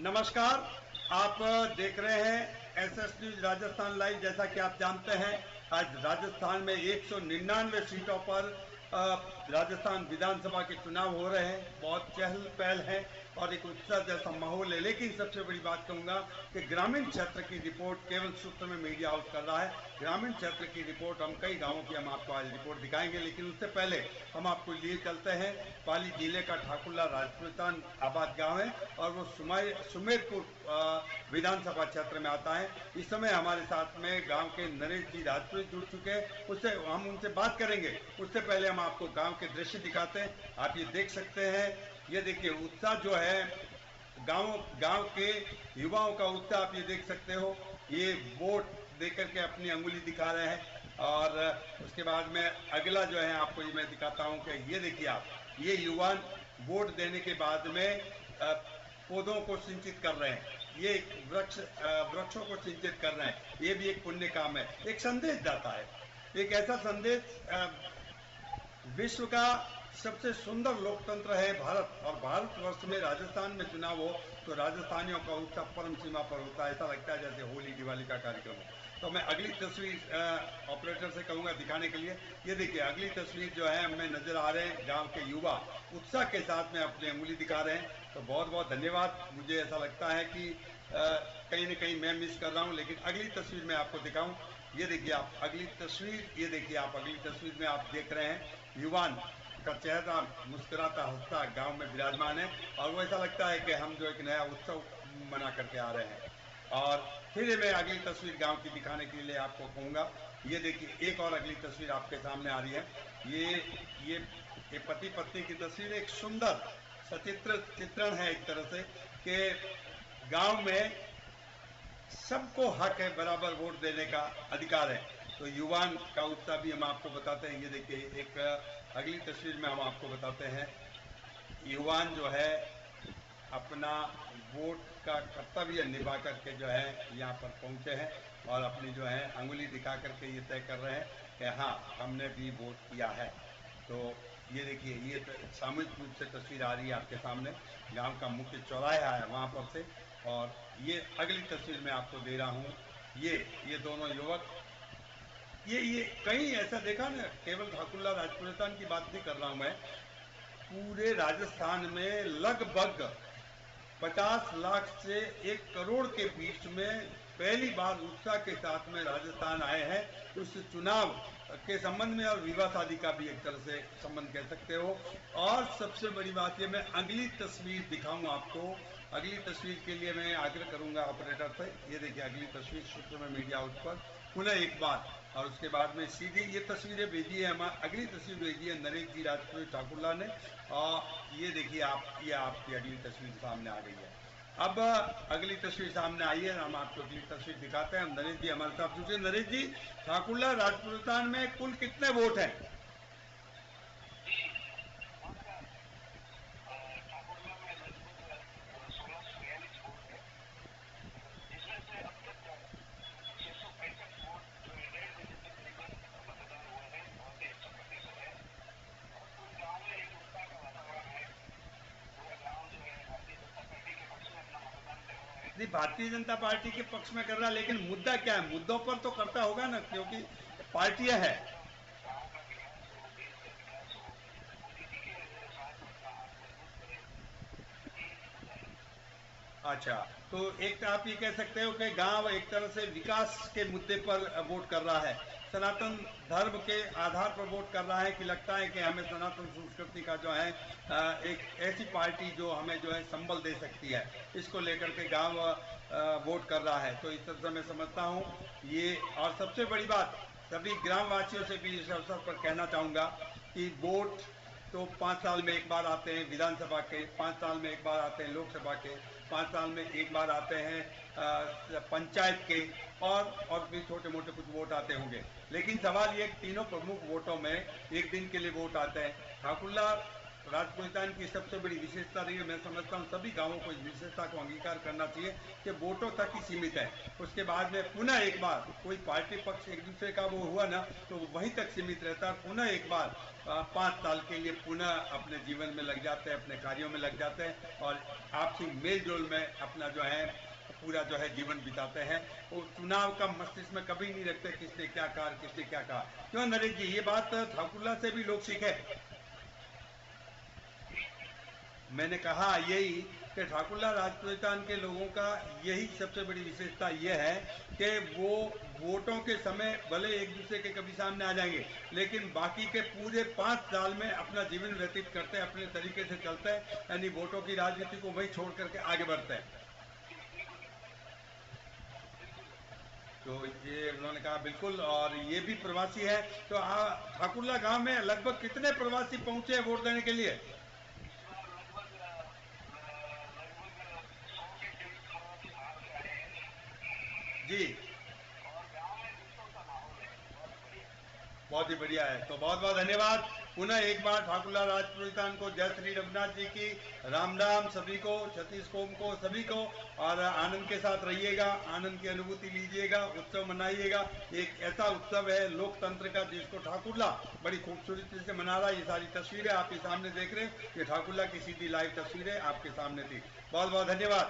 नमस्कार। आप देख रहे हैं एसएस न्यूज राजस्थान लाइव। जैसा कि आप जानते हैं, आज राजस्थान में 199 सीटों पर राजस्थान विधानसभा के चुनाव हो रहे हैं। बहुत चहल पहल है और एक उत्साह जैसा माहौल है। लेकिन सबसे बड़ी बात कहूँगा कि ग्रामीण क्षेत्र की रिपोर्ट केवल सूत्र में मीडिया हाउस कर रहा है। ग्रामीण क्षेत्र की रिपोर्ट, हम कई गाँवों की हम आपको आज रिपोर्ट दिखाएंगे। लेकिन उससे पहले हम आपको लिए चलते हैं। पाली जिले का ठाकुरला राजपूतान आबाद गाँव है और वो सुमेरपुर विधानसभा क्षेत्र में आता है। इस समय हमारे साथ में गांव के नरेश जी राजपूत जुड़ चुके हैं, उससे हम उनसे बात करेंगे। उससे पहले हम आपको गांव के दृश्य दिखाते हैं। आप ये देख सकते हैं, ये देखिए उत्साह जो है गांव के युवाओं का उत्साह आप ये देख सकते हो। ये वोट देकर के अपनी अंगुली दिखा रहे हैं। और उसके बाद में अगला जो है आपको ये मैं दिखाता हूँ कि ये देखिए आप, ये युवा वोट देने के बाद में पौधों को सिंचित कर रहे हैं। ये वृक्षों को सिंचित कर रहे हैं। ये भी एक पुण्य काम है। एक संदेश जाता है, एक ऐसा संदेश, विश्व का सबसे सुंदर लोकतंत्र है भारत, और भारतवर्ष में राजस्थान में चुनाव हो तो राजस्थानियों का उत्साह परम सीमा पर होता है। ऐसा लगता है जैसे होली दिवाली का कार्यक्रम हो। तो मैं अगली तस्वीर ऑपरेटर से कहूँगा दिखाने के लिए। ये देखिए अगली तस्वीर जो है हमें नजर आ रहे हैं, गांव के युवा उत्साह के साथ में अपनी अंगुली दिखा रहे हैं। तो बहुत बहुत धन्यवाद। मुझे ऐसा लगता है कि कहीं ना कहीं मैं मिस कर रहा हूँ। लेकिन अगली तस्वीर मैं आपको दिखाऊं। ये देखिए आप अगली तस्वीर, ये देखिए आप अगली तस्वीर में आप देख रहे हैं युवान का चेहरा मुस्कुराता हंसता गांव में विराजमान है। और वो ऐसा लगता है कि हम जो एक नया उत्सव मना करके आ रहे हैं। और फिर मैं अगली तस्वीर गांव की दिखाने के लिए आपको कहूँगा। ये देखिए एक और अगली तस्वीर आपके सामने आ रही है। ये पति पत्नी की तस्वीर, एक सुंदर सचित्र चित्रण है एक तरह से कि गांव में सबको हक है, बराबर वोट देने का अधिकार है। तो युवान का उत्साह भी हम आपको बताते हैं। ये देखिए एक अगली तस्वीर में हम आपको बताते हैं, युवान जो है अपना वोट का कर्तव्य निभा करके जो है यहाँ पर पहुँचे हैं और अपनी जो है अंगुली दिखा करके ये तय कर रहे हैं कि हाँ हमने भी वोट किया है। तो ये देखिए ये सामूहिक रूप से तस्वीर आ रही है आपके सामने। गांव का मुख्य चौराहा है वहाँ पर से। और ये अगली तस्वीर मैं आपको दे रहा हूँ। ये दोनों युवक, ये कहीं ऐसा देखा ना, केवल ठाकुरला राजपूतान की बात नहीं कर रहा हूँ मैं, पूरे राजस्थान में लगभग 50 लाख से 1 करोड़ के बीच में पहली बार उत्साह के साथ में राजस्थान आए हैं उस चुनाव के संबंध में। और विवाह शादी का भी एक तरह से संबंध कह सकते हो। और सबसे बड़ी बात ये, मैं अगली तस्वीर दिखाऊं आपको। अगली तस्वीर के लिए मैं आग्रह करूंगा ऑपरेटर से। ये देखिए अगली तस्वीर सूत्र में मीडिया हाउस पर पुनः एक बार, और उसके बाद में सीधी ये तस्वीरें भेजी है। हमारी अगली तस्वीर भेजी है नरेश जी राजपूत ठाकुरला ने। और ये देखिए आप, ये आपकी अगली तस्वीर सामने आ गई है। अब अगली तस्वीर सामने आई है, हम आपको अगली तस्वीर दिखाते हैं। नरेश जी हमारे साथ जुटे। नरेश जी, ठाकुरला राजपूतान में कुल कितने वोट हैं? नहीं, भारतीय जनता पार्टी के पक्ष में कर रहा, लेकिन मुद्दा क्या है? मुद्दों पर तो करता होगा ना, क्योंकि पार्टियां है। अच्छा, तो एक तो आप ये कह सकते हो कि गांव एक तरह से विकास के मुद्दे पर वोट कर रहा है, सनातन धर्म के आधार पर वोट कर रहा है, कि लगता है कि हमें सनातन संस्कृति का जो है एक ऐसी पार्टी जो हमें जो है संबल दे सकती है, इसको लेकर के गांव वोट कर रहा है। तो इस तरह से मैं समझता हूँ ये। और सबसे बड़ी बात, सभी ग्रामवासियों से भी इस अवसर पर कहना चाहूँगा कि वोट तो 5 साल में एक बार आते हैं विधानसभा के, 5 साल में एक बार आते हैं लोकसभा के, 5 साल में एक बार आते हैं पंचायत के, और भी छोटे मोटे कुछ वोट आते होंगे। लेकिन सवाल ये, तीनों प्रमुख वोटों में एक दिन के लिए वोट आते हैं। ठाकुरला राजपुतान की सबसे बड़ी विशेषता रही है। मैं समझता हूँ सभी गांवों को इस विशेषता को अंगीकार करना चाहिए कि वोटों तक ही सीमित है। उसके बाद में पुनः एक बार कोई पार्टी पक्ष एक दूसरे का वो हुआ ना तो वहीं तक सीमित रहता है। पुनः एक बार 5 साल के लिए पुनः अपने जीवन में लग जाते हैं, अपने कार्यों में लग जाते हैं और आपसी मेल जोल में अपना जो है पूरा जो है जीवन बिताते हैं। वो चुनाव का मस्तिष्क में कभी नहीं रखते किसने क्या कहा, किसने क्या कहा। क्यों नरेश जी, ये बात ठाकुरला से भी लोग सीखे। मैंने कहा यही कि ठाकुरला राजपूतान के लोगों का यही सबसे बड़ी विशेषता यह है कि वो वोटों के समय भले एक दूसरे के कभी सामने आ जाएंगे लेकिन बाकी के पूरे 5 साल में अपना जीवन व्यतीत करते हैं, अपने तरीके से चलते हैं, यानी वोटों की राजनीति को वही छोड़ करके आगे बढ़ते हैं। तो ये उन्होंने कहा बिल्कुल। और ये भी प्रवासी है। तो ठाकुरला गांव में लगभग कितने प्रवासी पहुंचे वोट देने के लिए? जी, बहुत ही बढ़िया है। तो बहुत बहुत धन्यवाद। पुनः एक बार ठाकुरला राजपुतान को जय श्री रघुनाथ जी की, राम राम सभी को, सतीश कोम को, सभी को। और आनंद के साथ रहिएगा, आनंद की अनुभूति लीजिएगा, उत्सव मनाइएगा। एक ऐसा उत्सव है लोकतंत्र का जिसको ठाकुरला बड़ी खूबसूरती से मना रहा है। ये सारी तस्वीरें आपके सामने देख रहे हैं, ये ठाकुरला की सीधी लाइव तस्वीरें आपके सामने थी। बहुत बहुत धन्यवाद।